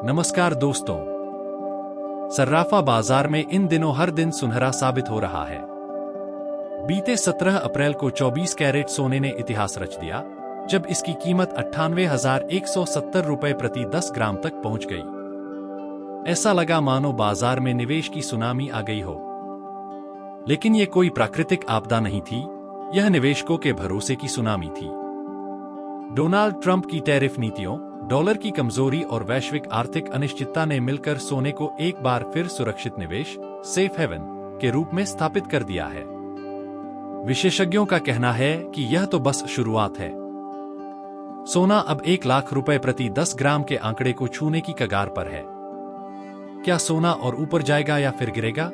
नमस्कार दोस्तों। सर्राफा बाजार में इन दिनों हर दिन सुनहरा साबित हो रहा है। बीते 17 अप्रैल को 24 कैरेट सोने ने इतिहास रच दिया, जब इसकी कीमत 98,170 रुपए प्रति 10 ग्राम तक पहुंच गई। ऐसा लगा मानो बाजार में निवेश की सुनामी आ गई हो। लेकिन यह कोई प्राकृतिक आपदा नहीं थी, यह निवेशकों के भरोसे की सुनामी थी। डोनाल्ड ट्रंप की टैरिफ नीतियों, डॉलर की कमजोरी और वैश्विक आर्थिक अनिश्चितता ने मिलकर सोने को एक बार फिर सुरक्षित निवेश सेफ हेवन के रूप में स्थापित कर दिया है। विशेषज्ञों का कहना है कि यह तो बस शुरुआत है। सोना अब 1 लाख रुपए प्रति 10 ग्राम के आंकड़े को छूने की कगार पर है। क्या सोना और ऊपर जाएगा या फिर गिरेगा?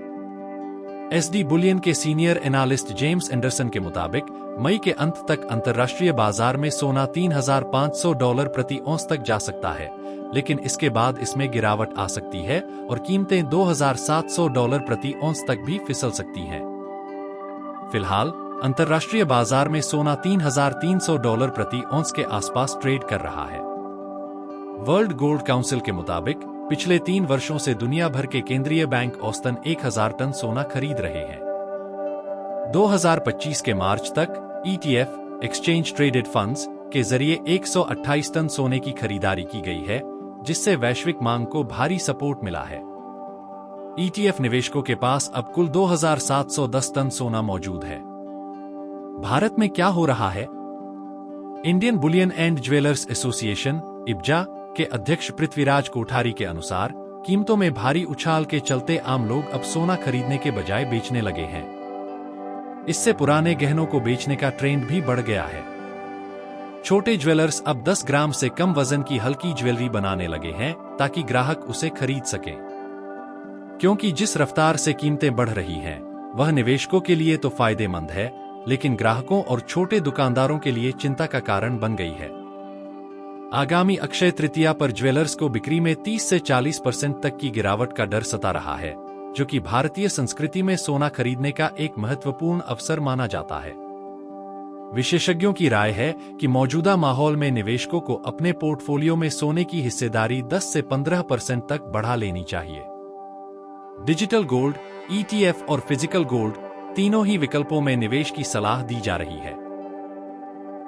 एसडी बुलियन के सीनियर एनालिस्ट जेम्स एंडरसन के मुताबिक मई के अंत तक अंतर्राष्ट्रीय बाजार में सोना $3,500 प्रति औंस तक जा सकता है, लेकिन इसके बाद इसमें गिरावट आ सकती है और कीमतें $2,700 प्रति औंस तक भी फिसल सकती हैं। फिलहाल अंतर्राष्ट्रीय बाजार में सोना $3,300 प्रति औंस के आसपास ट्रेड कर रहा है। वर्ल्ड गोल्ड काउंसिल के मुताबिक पिछले 3 वर्षों से दुनिया भर के केंद्रीय बैंक औसतन 1,000 टन सोना खरीद रहे हैं। 2025 के मार्च तक ETF एक्सचेंज ट्रेडेड फंड्स के जरिए 128 टन सोने की खरीदारी की गई है, जिससे वैश्विक मांग को भारी सपोर्ट मिला है। ETF निवेशकों के पास अब कुल 2,710 टन सोना मौजूद है। भारत में क्या हो रहा है? Indian bullion and jewellers association (इब्जा) के अध्यक्ष पृथ्वीराज कोठारी के अनुसार कीमतों में भारी उछाल के चलते आम लोग अब सोना खरीदने के बजाय बेचने लगे हैं। इससे पुराने गहनों को बेचने का ट्रेंड भी बढ़ गया है। छोटे ज्वेलर्स अब 10 ग्राम से कम वजन की हल्की ज्वेलरी बनाने लगे हैं ताकि ग्राहक उसे खरीद सके। क्योंकि जिस रफ्तार से कीमतें बढ़ रही हैं, वह निवेशकों के लिए तो फायदेमंद है, लेकिन ग्राहकों और छोटे दुकानदारों के लिए चिंता का कारण बन गई है। आगामी अक्षय तृतीया पर ज्वेलर्स को बिक्री में 30 से 40% तक की गिरावट का डर सता रहा है, जो कि भारतीय संस्कृति में सोना खरीदने का एक महत्वपूर्ण अवसर माना जाता है। विशेषज्ञों की राय है कि मौजूदा माहौल में निवेशकों को अपने पोर्टफोलियो में सोने की हिस्सेदारी 10 से 15% तक बढ़ा लेनी चाहिए। डिजिटल गोल्ड, ETF और फिजिकल गोल्ड तीनों ही विकल्पों में निवेश की सलाह दी जा रही है।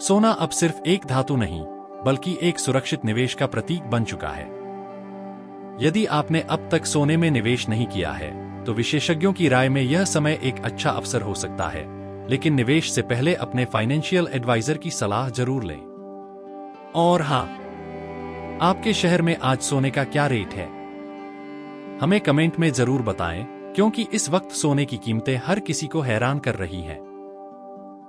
सोना अब सिर्फ एक धातु नहीं, बल्कि एक सुरक्षित निवेश का प्रतीक बन चुका है। यदि आपने अब तक सोने में निवेश नहीं किया है, तो विशेषज्ञों की राय में यह समय एक अच्छा अवसर हो सकता है, लेकिन निवेश से पहले अपने फाइनेंशियल एडवाइजर की सलाह जरूर लें। और हाँ, आपके शहर में आज सोने का क्या रेट है? हमें कमेंट में जरूर बताएं, क्योंकि इस वक्त सोने की कीमतें हर किसी को हैरान कर रही हैं।